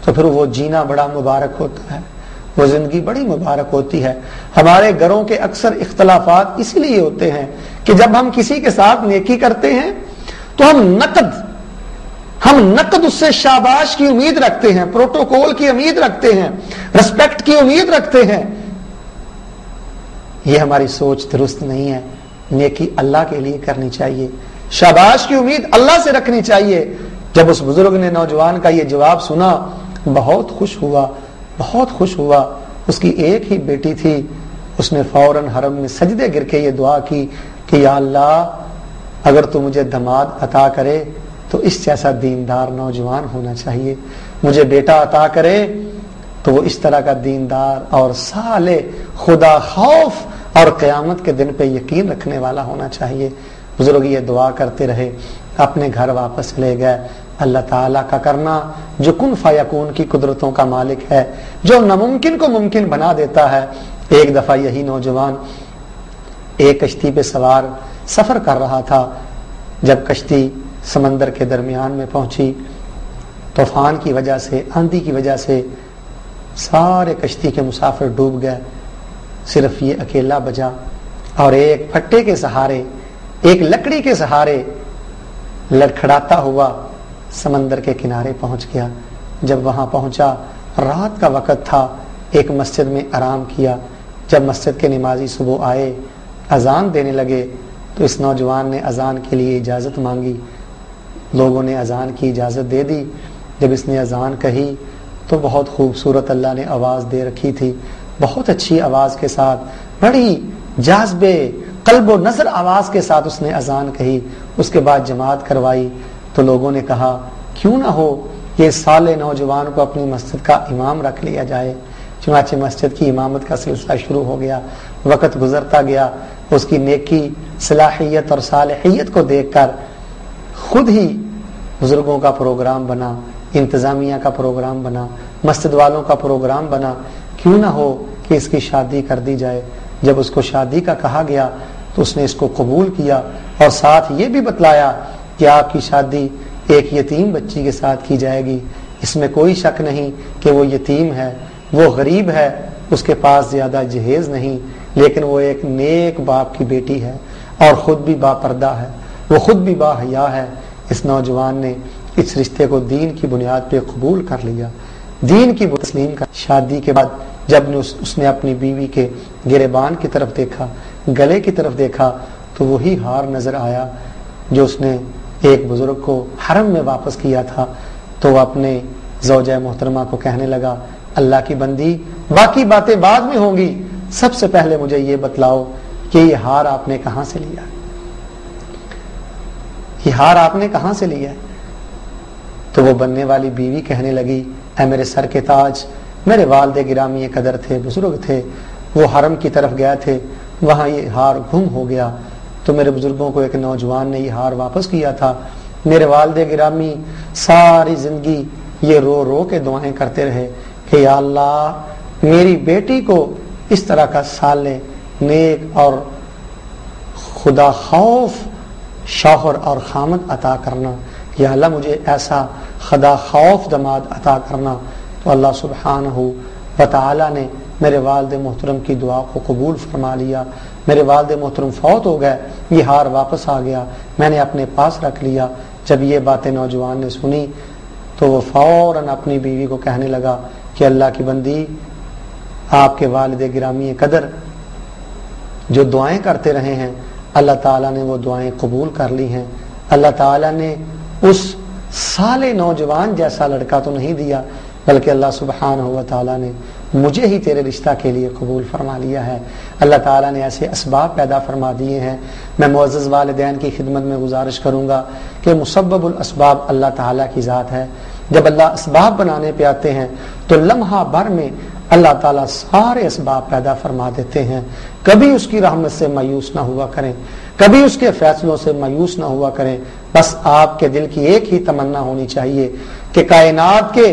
تو پھر وہ جینا بڑا مبارک ہوتا ہے، وہ زندگی بڑی مبارک ہوتی ہے۔ ہمارے گھروں کے اکثر اختلافات اس لیے ہوتے ہیں کہ جب ہم کسی کے ساتھ نیکی کرتے ہیں تو ہم نقد اس سے شاباش کی امید رکھتے ہیں، پروٹوکول کی امید رکھتے ہیں، رسپیکٹ کی امید رکھتے ہیں۔ یہ ہماری سوچ درست نہیں ہے۔ نیکی اللہ کے لیے کرنی چاہیے، شاباش کی امید اللہ سے رکھنی چاہیے۔ جب اس بزرگ نے نوجوان کا یہ جواب سنا بہت خوش ہوا۔ اس کی ایک ہی بیٹی تھی، اس نے فوراً حرم میں سجدے گر کے یہ دعا کی کہ یا اللہ اگر تو مجھے داماد عطا کرے تو اس جیسا دیندار نوجوان ہونا چاہیے، مجھے بیٹا عطا کرے تو وہ اس طرح کا دیندار اور صالح، خدا خوف اور قیامت کے دن پہ یقین رکھنے والا ہونا چاہیے۔ بزرگ یہ دعا کرتے رہے، اپنے گھر واپس لے گئے۔ اللہ تعالیٰ کا کرنا جو کن فیکون کی قدرتوں کا مالک ہے، جو ناممکن کو ممکن بنا دیتا ہے۔ ایک دفعہ یہی نوجوان ایک کشتی پہ سوار سفر کر رہا تھا۔ جب کشتی سمندر کے درمیان میں پہنچی، طوفان کی وجہ سے، آندھی کی وجہ سے سارے کشتی کے مسافر ڈوب گئے، صرف یہ اکیلا بچا اور ایک پھٹے کے سہارے، ایک لکڑی کے سہارے لڑکھڑاتا ہوا سمندر کے کنارے پہنچ گیا۔ جب وہاں پہنچا رات کا وقت تھا، ایک مسجد میں آرام کیا۔ جب مسجد کے نمازی صبح آئے، اذان دینے لگے تو اس نوجوان نے اذان کے لیے اجازت مانگی۔ لوگوں نے اذان کی اجازت دے دی۔ جب اس نے اذان کہی تو بہت خوبصورت اللہ نے آواز دے رکھی تھی، بہت اچھی آواز کے ساتھ، بڑی جاذبے قلب و نظر آواز کے ساتھ اس نے اذان کہی۔ اس کے بعد جماعت کروائی تو لوگوں نے کہا کیوں نہ ہو یہ صالح نوجوان کو اپنی مسجد کا امام رکھ لیا جائے۔ چنانچہ مسجد کی امامت کا سلسلہ شروع ہو گیا۔ وقت گزرتا گیا، اس کی نیکی، صلاحیت اور صالحیت کو دیکھ کر خود ہی بزرگوں کا پروگرام بنا، انتظامیہ کا پروگرام بنا، مسجد والوں کا پروگرام بنا، کیوں نہ ہو کہ اس کی شادی کر دی جائے۔ جب اس کو شادی کا کہا گیا تو اس نے اس کو قبول کیا اور ساتھ یہ بھی بتلایا کہ آپ کی شادی ایک یتیم بچی کے ساتھ کی جائے گی۔ اس میں کوئی شک نہیں کہ وہ یتیم ہے، وہ غریب ہے، اس کے پاس زیادہ جہیز نہیں، لیکن وہ ایک نیک باپ کی بیٹی ہے اور خود بھی با پردہ ہے، وہ خود بھی با حیا ہے۔ اس نوجوان نے اس رشتے کو دین کی بنیاد پہ قبول کر لیا، دین کی تسلیم کر۔ شادی کے بعد جب اس نے اپنی بیوی کے گریبان کی طرف دیکھا، گلے کی طرف دیکھا تو وہی ہار نظر آیا جو اس نے ایک بزرگ کو حرم میں واپس کیا تھا۔ تو وہ اپنے زوجہ محترمہ کو کہنے لگا اللہ کی بندی باقی باتیں بعد میں ہوں گی، سب سے پہلے مجھے یہ بتلاؤ کہ یہ ہار آپ نے کہاں سے لیا، یہ ہار آپ نے کہاں سے لیا؟ تو وہ بننے والی بیوی کہنے لگی اے میرے سر کے تاج، میرے والد گرامی قدر تھے، بزرگ تھے، وہ حرم کی طرف گئے تھے، وہاں یہ ہار گم ہو گیا تو میرے بزرگوں کو ایک نوجوان نے یہ ہار واپس کیا تھا۔ میرے والد گرامی ساری زندگی یہ رو رو کے دعائیں کرتے رہے کہ یا اللہ میری بیٹی کو اس طرح کا صالح، نیک اور خدا خوف شوہر اور خامد عطا کرنا، یا اللہ مجھے ایسا خدا خوف داماد عطا کرنا۔ تو اللہ سبحانہ و تعالی نے میرے والد محترم کی دعا کو قبول فرما لیا۔ میرے والد محترم فوت ہو گئے، یہ ہار واپس آ گیا، میں نے اپنے پاس رکھ لیا۔ جب یہ باتیں نوجوان نے سنی تو وہ فوراً اپنی بیوی کو کہنے لگا کہ اللہ کی بندی آپ کے والد گرامی قدر جو دعائیں کرتے رہے ہیں اللہ تعالیٰ نے وہ دعائیں قبول کر لی ہیں۔ اللہ تعالیٰ نے اس صالح نوجوان جیسا لڑکا تو نہیں دیا، بلکہ اللہ سبحانہ و تعالیٰ نے مجھے ہی تیرے رشتہ کے لیے قبول فرما لیا ہے۔ اللہ تعالیٰ نے ایسے اسباب پیدا فرما دیے ہیں۔ میں معزز والدین کی خدمت میں گزارش کروں گا کہ مسبب الاسباب اللہ تعالیٰ کی ذات ہے۔ جب اللہ اسباب بنانے پہ آتے ہیں تو لمحہ بھر میں اللہ تعالیٰ سارے اسباب پیدا فرما دیتے ہیں۔ کبھی اس کی رحمت سے مایوس نہ ہوا کریں، کبھی اس کے فیصلوں سے مایوس نہ ہوا کریں۔ بس آپ کے دل کی ایک ہی تمنا ہونی چاہیے کہ کائنات کے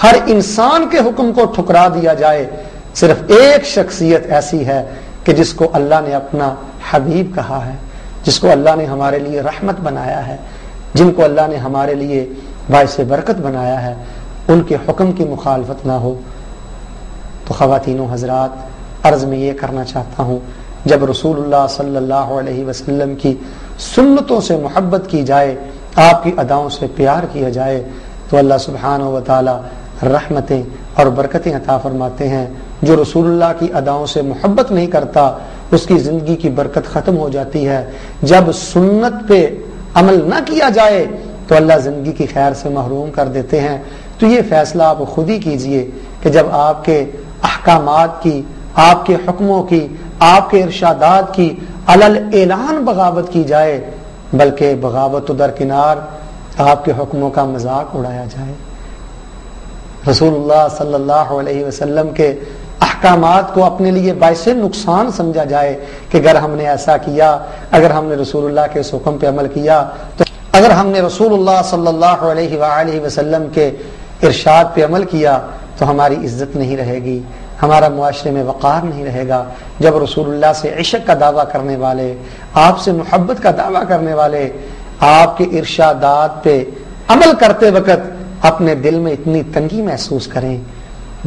ہر انسان کے حکم کو ٹھکرا دیا جائے، صرف ایک شخصیت ایسی ہے کہ جس کو اللہ نے اپنا حبیب کہا ہے، جس کو اللہ نے ہمارے لیے رحمت بنایا ہے، جن کو اللہ نے ہمارے لیے باعث برکت بنایا ہے، ان کے حکم کی مخالفت نہ ہو۔ تو خواتین و حضرات، عرض میں یہ کرنا چاہتا ہوں، جب رسول اللہ صلی اللہ علیہ وسلم کی سنتوں سے محبت کی جائے، آپ کی اداؤں سے پیار کیا جائے، تو اللہ سبحانہ و تعالی رحمتیں اور برکتیں عطا فرماتے ہیں۔ جو رسول اللہ کی اداؤں سے محبت نہیں کرتا، اس کی زندگی کی برکت ختم ہو جاتی ہے۔ جب سنت پہ عمل نہ کیا جائے تو اللہ زندگی کی خیر سے محروم کر دیتے ہیں۔ تو یہ فیصلہ آپ خود ہی کیجئے کہ جب آپ کے احکامات کی، آپ کے حکموں کی، آپ کے ارشادات کی علل اعلان بغاوت کی جائے، بلکہ بغاوت و درکنار آپ کے حکموں کا مذاق اڑایا جائے۔ رسول اللہ صلی اللہ علیہ وسلم کے احکامات کو اپنے لیے باعث نقصان سمجھا جائے کہ اگر ہم نے ایسا کیا، اگر ہم نے رسول اللہ کے اس حکم پہ عمل کیا، تو اگر ہم نے رسول اللہ صلی اللہ علیہ وآلہ وسلم کے ارشاد پہ عمل کیا تو ہماری عزت نہیں رہے گی، ہمارا معاشرے میں وقار نہیں رہے گا۔ جب رسول اللہ سے عشق کا دعویٰ کرنے والے، آپ سے محبت کا دعویٰ کرنے والے، آپ کے ارشادات پہ عمل کرتے وقت اپنے دل میں اتنی تنگی محسوس کریں،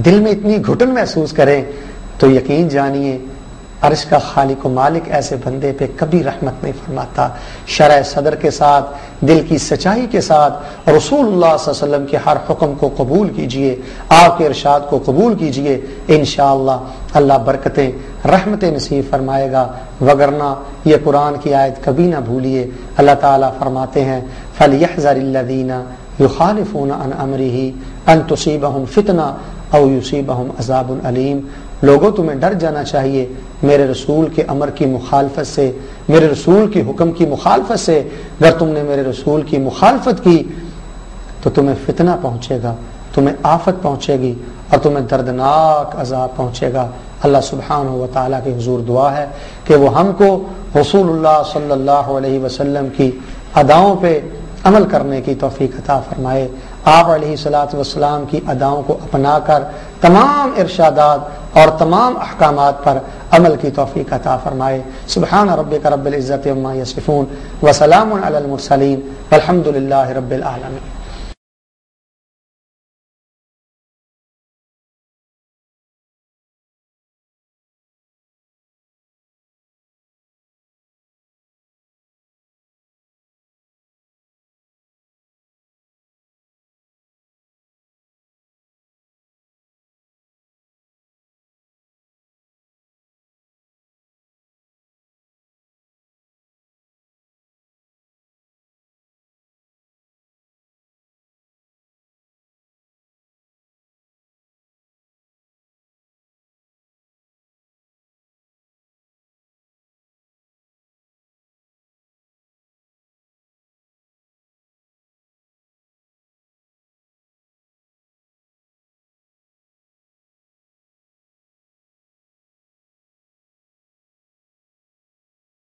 دل میں اتنی گھٹن محسوس کریں، تو یقین جانیے عرش کا خالق و مالک ایسے بندے پہ کبھی رحمت نہیں فرماتا۔ شرع صدر کے ساتھ، دل کی سچائی کے ساتھ رسول اللہ صلی اللہ علیہ وسلم کے ہر حکم کو قبول کیجئے، آپ کے ارشاد کو قبول کیجئے، انشاءاللہ اللہ برکتیں، رحمتیں نصیب فرمائے گا۔ وگرنہ یہ قرآن کی آیت کبھی نہ بھولیے، اللہ تعالیٰ فرماتے ہیں فَلْيَحْذَرِ الَّذِينَ يُخَالِفُونَ عَنْ أَمْرِهِ أَن تُصِيبَهُمْ فِتْنَةٌ أَوْ يُصِيبَهُمْ عَذَابٌ أَلِيمٌ۔ لوگوں تمہیں ڈر جانا چاہیے میرے رسول کے امر کی مخالفت سے، میرے رسول کی حکم کی مخالفت سے۔ اگر تم نے میرے رسول کی مخالفت کی تو تمہیں فتنہ پہنچے گا، تمہیں آفت پہنچے گی، اور تمہیں دردناک عذاب پہنچے گا۔ اللہ سبحانہ و تعالیٰ کی حضور دعا ہے کہ وہ ہم کو رسول اللہ صلی اللہ علیہ وسلم کی اداؤں پہ عمل کرنے کی توفیق عطا فرمائے۔ آپ علیہ الصلوۃ والسلام کی اداؤں کو اپنا کر تمام ارشادات اور تمام احکامات پر عمل کی توفیق عطا فرمائے۔ سبحان ربک رب العزت عما یصفون وسلام علی المرسلین والحمد للہ رب العالمین۔